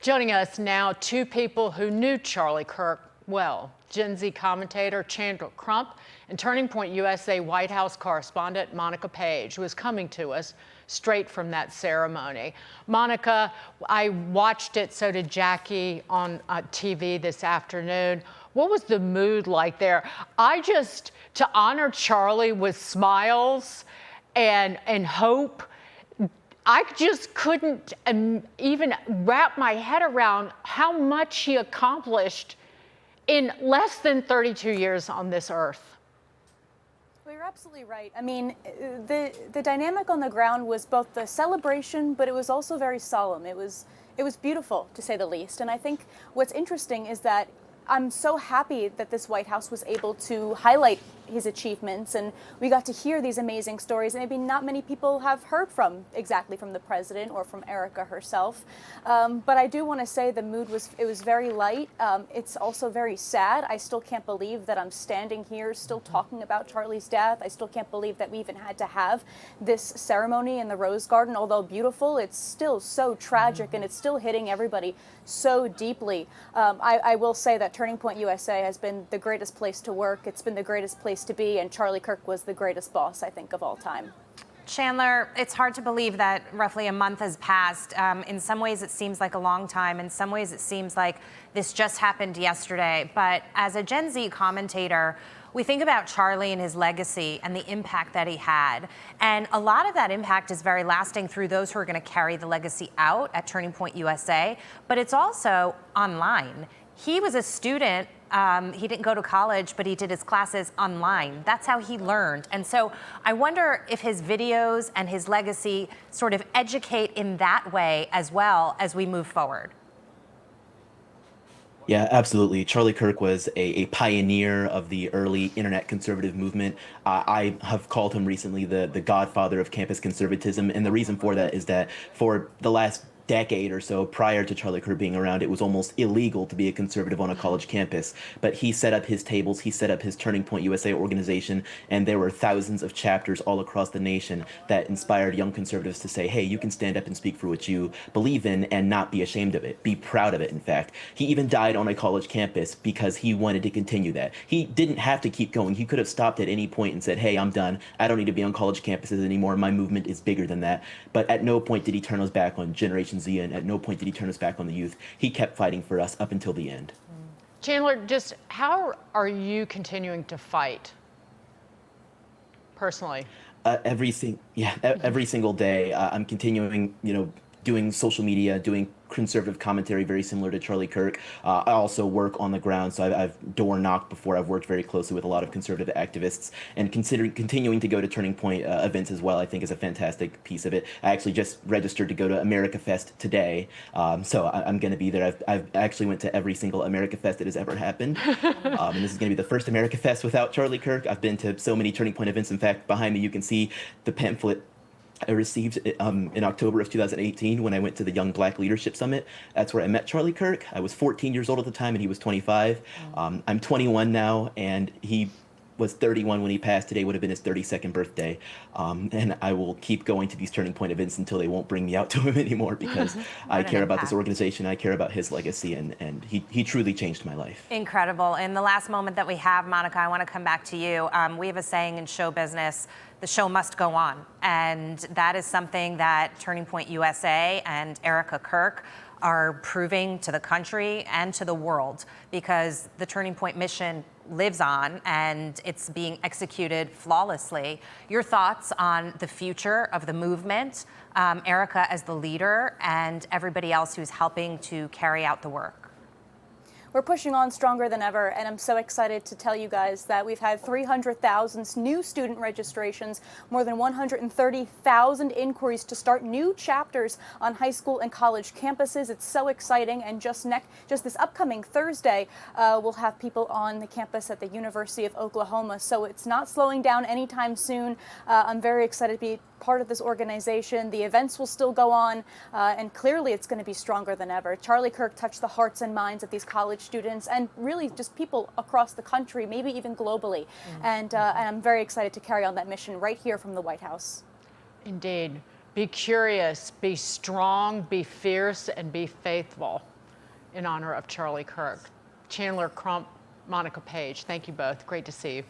Joining us now, two people who knew Charlie Kirk well. Gen Z commentator Chandler Crump and Turning Point USA White House correspondent Monica Paige, who is coming to us straight from that ceremony. Monica, I watched it, so did Jackie on TV this afternoon. What was the mood like there? To honor Charlie with smiles and hope, I just couldn't even wrap my head around how much he accomplished in less than 32 years on this earth. Well, you're absolutely right. I mean, the dynamic on the ground was both the celebration, but it was also very solemn. It was beautiful, to say the least. And I think what's interesting is that I'm so happy that this White House was able to highlight his achievements, and we got to hear these amazing stories that maybe not many people have heard exactly from the president or from Erica herself. But I do want to say the mood was very light. It's also very sad. I still can't believe that I'm standing here still talking about Charlie's death. I still can't believe that we even had to have this ceremony in the Rose Garden. Although beautiful, it's still so tragic, and it's still hitting everybody so deeply. I will say that Turning Point USA has been the greatest place to work. It's been the greatest place to be, and Charlie Kirk was the greatest boss, I think, of all time. Chandler, it's hard to believe that roughly a month has passed. In some ways it seems like a long time. In some ways it seems like this just happened yesterday. But as a Gen Z commentator, we think about Charlie and his legacy and the impact that he had. And a lot of that impact is very lasting through those who are going to carry the legacy out at Turning Point USA. But it's also online. He was a student. He didn't go to college, but he did his classes online. That's how he learned. And so I wonder if his videos and his legacy sort of educate in that way as well as we move forward. Yeah, absolutely. Charlie Kirk was a pioneer of the early internet conservative movement. I have called him recently the godfather of campus conservatism. And the reason for that is that for the last decade or so prior to Charlie Kirk being around, it was almost illegal to be a conservative on a college campus. But he set up his tables, he set up his Turning Point USA organization, and there were thousands of chapters all across the nation that inspired young conservatives to say, hey, you can stand up and speak for what you believe in and not be ashamed of it, be proud of it, in fact. He even died on a college campus because he wanted to continue that. He didn't have to keep going. He could have stopped at any point and said, hey, I'm done. I don't need to be on college campuses anymore. My movement is bigger than that. But at no point did he turn his back on Generation Z, and at no point did he turn his back on the youth. He kept fighting for us up until the end. Chandler, just how are you continuing to fight personally? Every single day, I'm continuing, doing social media, doing conservative commentary very similar to Charlie Kirk. I also work on the ground, so I've door knocked before. I've worked very closely with a lot of conservative activists, and continuing to go to Turning Point events as well, I think is a fantastic piece of it. I actually just registered to go to America Fest today, so I'm going to be there. I've actually went to every single America Fest that has ever happened, and this is going to be the first America Fest without Charlie Kirk. I've been to so many Turning Point events. In fact, behind me you can see the pamphlet I received in October of 2018 when I went to the Young Black Leadership Summit. That's where I met Charlie Kirk. I was 14 years old at the time, and he was 25. I'm 21 now, and he was 31 when he passed. Today would have been his 32nd birthday. And I will keep going to these Turning Point events until they won't bring me out to him anymore, because I care about this organization. I care about his legacy, and he truly changed my life. Incredible. In the last moment that we have, Monica, I want to come back to you. We have a saying in show business, the show must go on. And that is something that Turning Point USA and Erica Kirk are proving to the country and to the world, because the Turning Point mission lives on and it's being executed flawlessly. Your thoughts on the future of the movement, Erica as the leader, and everybody else who's helping to carry out the work? We're pushing on stronger than ever, and I'm so excited to tell you guys that we've had 300,000 new student registrations, more than 130,000 inquiries to start new chapters on high school and college campuses. It's so exciting, and just this upcoming Thursday, we'll have people on the campus at the University of Oklahoma, so it's not slowing down anytime soon. I'm very excited to be part of this organization. The events will still go on, and clearly it's going to be stronger than ever. Charlie Kirk touched the hearts and minds of these college students and really just people across the country, maybe even globally. And I'm very excited to carry on that mission right here from the White House. Indeed. Be curious, be strong, be fierce, and be faithful. in honor of Charlie Kirk. Chandler Crump, Monica Paige, thank you both. Great to see you.